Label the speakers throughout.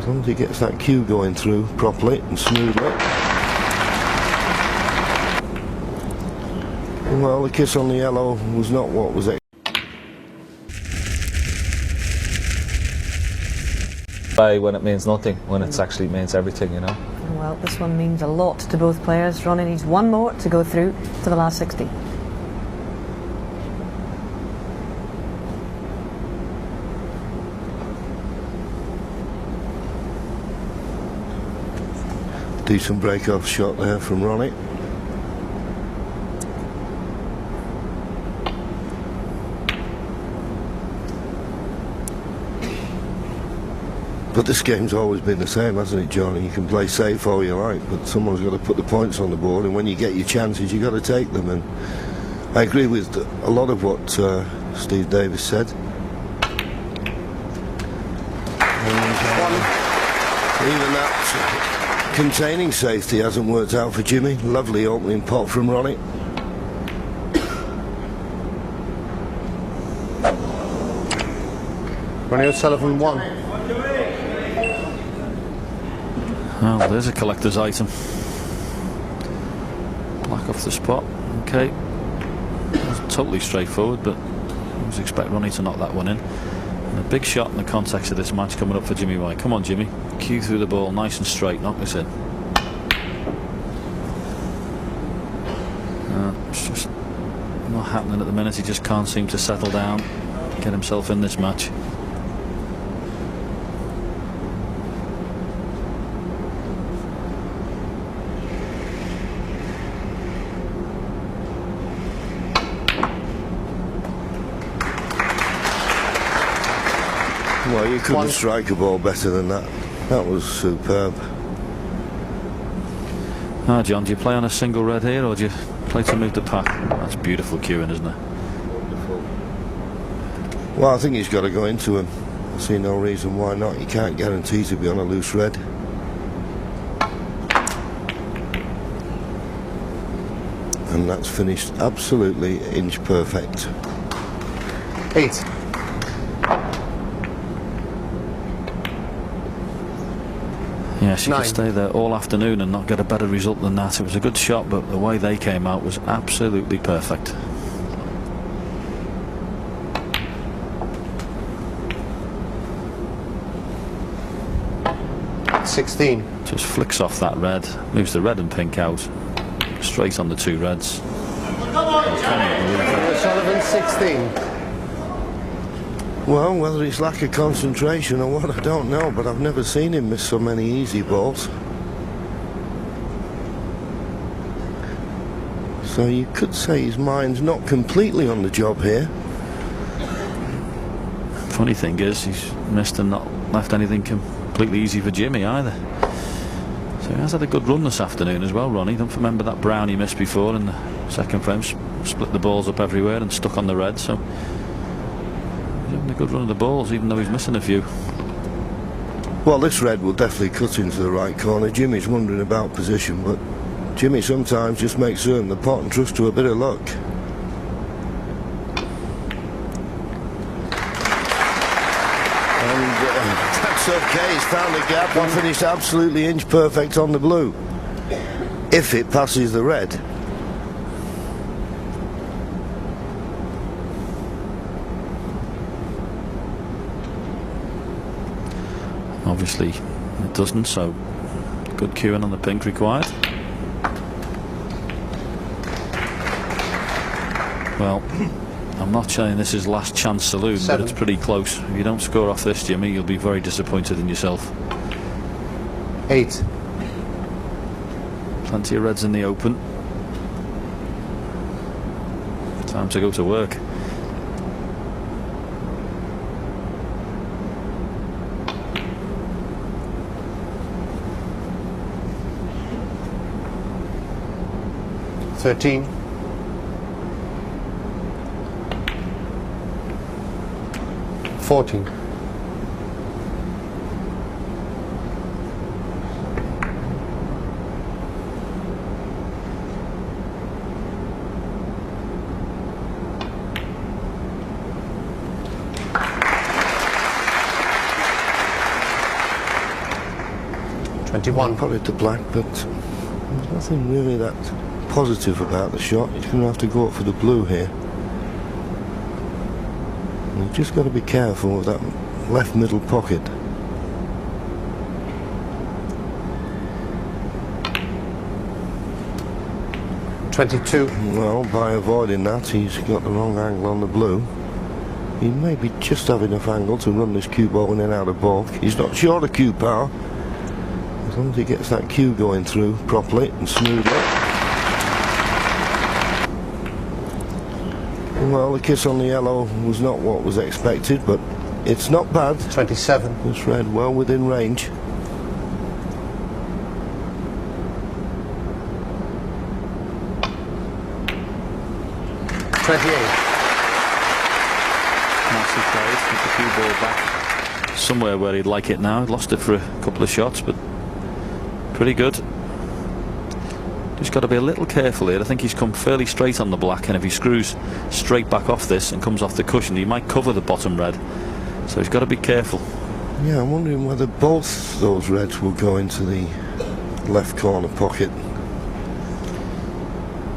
Speaker 1: long as he gets that cue going through properly and smoothly. Well, the kiss on the yellow was not what was it.
Speaker 2: When it means nothing, when it actually means everything, you know.
Speaker 3: Well, this one means a lot to both players. Ronnie needs one more to go through to the last 16.
Speaker 1: Decent break-off shot there from Ronnie. But this game's always been the same, hasn't it, Johnny? You can play safe all you like, but someone's got to put the points on the board, and when you get your chances, you've got to take them. And I agree with a lot of what Steve Davis said. And, even that containing safety hasn't worked out for Jimmy. Lovely opening pot from Ronnie.
Speaker 4: Ronnie O'Sullivan 1.
Speaker 5: Well, there's a collector's item. Black off the spot. Okay. Wasn't totally straightforward, but I was expecting Ronnie to knock that one in. And a big shot in the context of this match coming up for Jimmy White. Come on, Jimmy. Cue through the ball, nice and straight. Knock this in. It's just not happening at the minute. He just can't seem to settle down, get himself in this match.
Speaker 1: Well, you couldn't strike a ball better than that. That was superb.
Speaker 5: Ah, John, do you play on a single red here, or do you play to move the pack? That's beautiful cueing, isn't it?
Speaker 1: Wonderful. Well, I think he's got to go into him. I see no reason why not. You can't guarantee to be on a loose red. And that's finished absolutely inch perfect.
Speaker 4: 8.
Speaker 5: Yes, you could stay there all afternoon and not get a better result than that. It was a good shot, but the way they came out was absolutely perfect. Just flicks off that red, moves the red and pink out, straight on the two reds.
Speaker 4: Sullivan 16.
Speaker 1: Well, whether it's lack of concentration or what, I don't know, but I've never seen him miss so many easy balls. So you could say his mind's not completely on the job here.
Speaker 5: Funny thing is, he's missed and not left anything completely easy for Jimmy either. So he has had a good run this afternoon as well, Ronnie. Don't remember that brown he missed before in the second frame. Split the balls up everywhere and stuck on the red, so he's having a good run of the balls, even though he's missing a few.
Speaker 1: Well, this red will definitely cut into the right corner. Jimmy's wondering about position, but Jimmy sometimes just makes certain the pot and trusts to a bit of luck. And that's okay, he's found a gap and finished absolutely inch perfect on the blue. If it passes the red.
Speaker 5: Obviously it doesn't, so good cueing on the pink required. Well, I'm not saying this is last chance saloon,
Speaker 4: 7.
Speaker 5: but it's pretty close. If you don't score off this, Jimmy, you'll be very disappointed in yourself.
Speaker 4: 8.
Speaker 5: Plenty of reds in the open. Time to go to work.
Speaker 4: $13. 14. 21.
Speaker 1: Put it to black, but there's nothing really that positive about the shot. He's going to have to go up for the blue here. And you've just got to be careful of that left middle pocket. Well, by avoiding that, he's got the wrong angle on the blue. He may be just have enough angle to run this cue ball in and out of balk. He's not short of cue power, as long as he gets that cue going through properly and smoothly. Well, the kiss on the yellow was not what was expected, but it's not bad.
Speaker 4: 27.
Speaker 1: This red well within range.
Speaker 5: Nicely played. Get the cue ball back somewhere where he'd like it now. Lost it for a couple of shots, but pretty good. Just got to be a little careful here. I think he's come fairly straight on the black, and if he screws straight back off this and comes off the cushion, he might cover the bottom red. So he's got to be careful.
Speaker 1: Yeah, I'm wondering whether both those reds will go into the left corner pocket.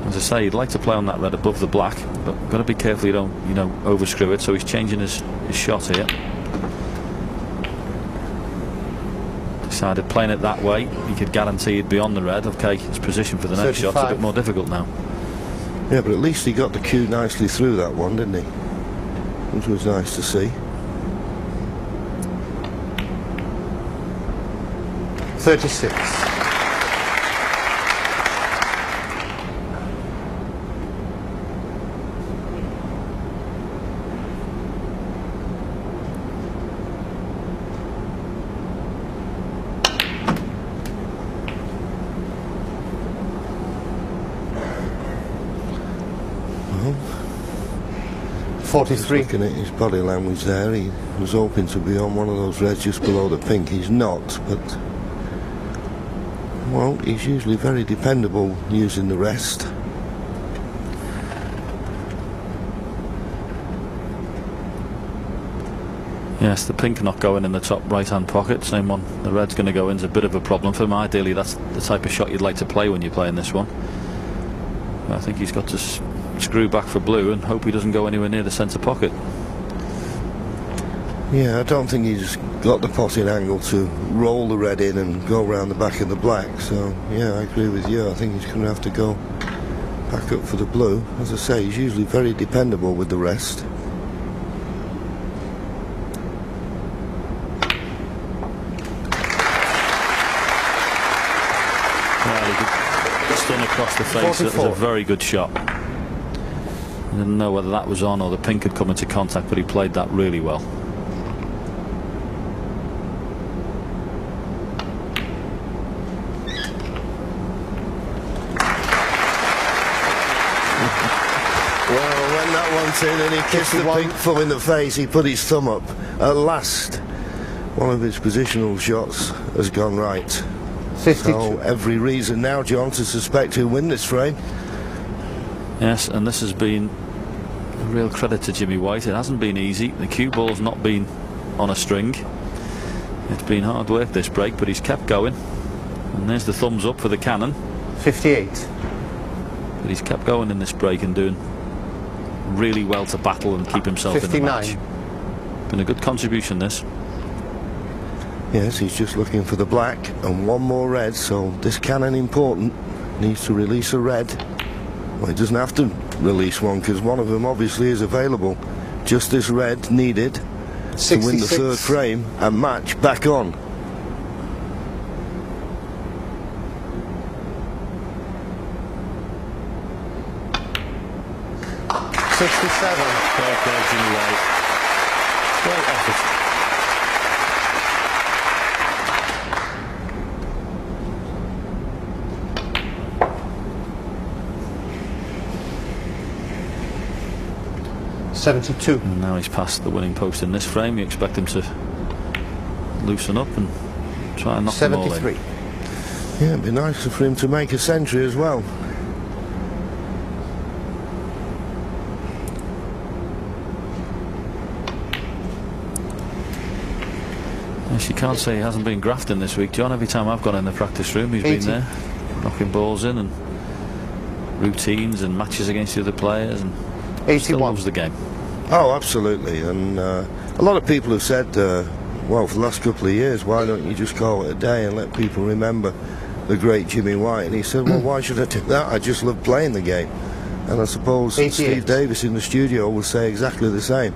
Speaker 5: As I say, he'd like to play on that red above the black, but got to be careful you don't, overscrew it. So he's changing his shot here. Decided playing it that way, he could guarantee he'd be on the red. Okay, his position for the next
Speaker 4: 35.
Speaker 5: shot's a bit more difficult now.
Speaker 1: Yeah, but at least he got the cue nicely through that one, didn't he? Which was nice to see.
Speaker 4: 36.
Speaker 1: Well,
Speaker 4: 43.
Speaker 1: looking at his body language there, he was hoping to be on one of those reds just below the pink. He's not, but well, he's usually very dependable using the rest.
Speaker 5: Yes, the pink not going in the top right hand pocket, same one the red's going to go in is a bit of a problem for him. Ideally that's the type of shot you'd like to play when you're playing this one. I think he's got to screw back for blue and hope he doesn't go anywhere near the centre pocket.
Speaker 1: Yeah, I don't think he's got the potting angle to roll the red in and go around the back of the black. So yeah, I agree with you. I think he's going to have to go back up for the blue. As I say, he's usually very dependable with the rest.
Speaker 5: Stun across the face.
Speaker 4: 44.
Speaker 5: That was a very good shot. I didn't know whether that was on or the pink had come into contact, but he played that really well.
Speaker 1: Well, when that one's in and he kissed the pink thumb in the face, he put his thumb up. At last, one of his positional shots has gone right.
Speaker 4: 52.
Speaker 1: So every reason now, John, to suspect he'll win this frame.
Speaker 5: Yes, and this has been a real credit to Jimmy White. It hasn't been easy. The cue ball's not been on a string. It's been hard work this break, but he's kept going. And there's the thumbs up for the cannon.
Speaker 4: 58.
Speaker 5: But he's kept going in this break and doing really well to battle and keep himself
Speaker 4: 59.
Speaker 5: in the match. Been a good contribution, this.
Speaker 1: Yes, he's just looking for the black and one more red, so this cannon important. Needs to release a red. Well, he doesn't have to release one because one of them obviously is available. Just this red needed
Speaker 4: 66.
Speaker 1: to win the third frame and match back on.
Speaker 5: Fair play, Jimmy White. Great effort. And now he's past the winning post in this frame. You expect him to loosen up and try and knock them all in.
Speaker 4: 73.
Speaker 1: Yeah, it'd be nicer for him to make a century as well.
Speaker 5: Yes, you can't say he hasn't been grafting this week, John. Every time I've gone in the practice room, he's
Speaker 4: 80.
Speaker 5: been there, knocking balls in and routines and matches against the other players, and still
Speaker 4: 81.
Speaker 5: loves the game.
Speaker 1: Oh, absolutely. And a lot of people have said, well, for the last couple of years, why don't you just call it a day and let people remember the great Jimmy White? And he said, well, why should I do that? I just love playing the game. And I suppose
Speaker 4: 88.
Speaker 1: Steve Davis in the studio will say exactly the same.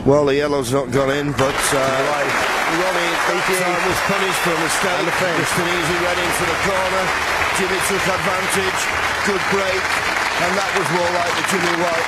Speaker 1: Well, the yellow's not gone in, but Ronnie was punished for a mistake. Just an easy run into the corner. Jimmy took advantage. Good break. And that was more like the Jimmy White